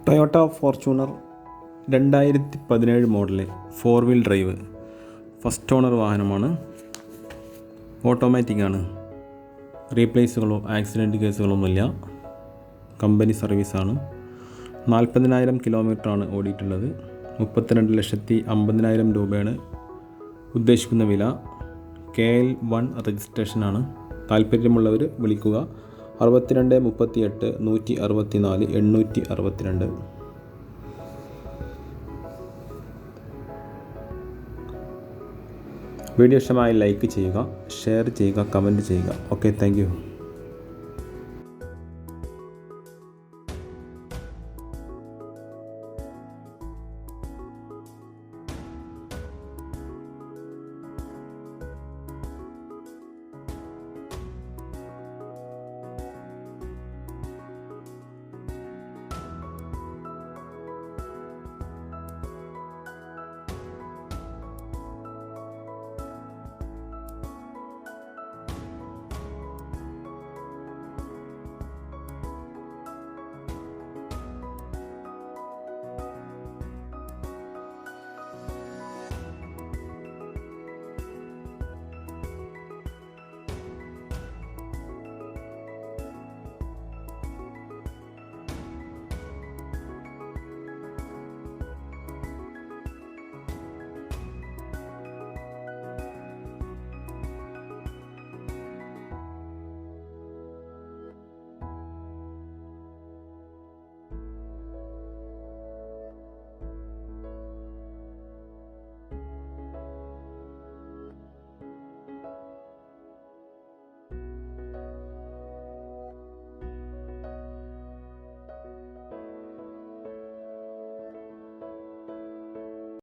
Toyota Fortuner 2017 model 4 wheel drive first owner വാഹനമാണ്. ഓട്ടോമാറ്റിക്കാണ്. റീപ്ലേസുകളോ accident കേസുകളൊന്നുമില്ല. Company സർവീസാണ്. 40,000 കിലോമീറ്ററാണ് ഓടിയിട്ടുള്ളത്. 32,50,000 രൂപയാണ് ഉദ്ദേശിക്കുന്ന വില. KL1 രജിസ്ട്രേഷനാണ്. താല്പര്യമുള്ളവർ വിളിക്കുക. 62 38 164 862. വീഡിയോ ഇഷ്ടമായി ലൈക്ക് ചെയ്യുക, ഷെയർ ചെയ്യുക, കമൻറ്റ് ചെയ്യുക. Okay, thank you.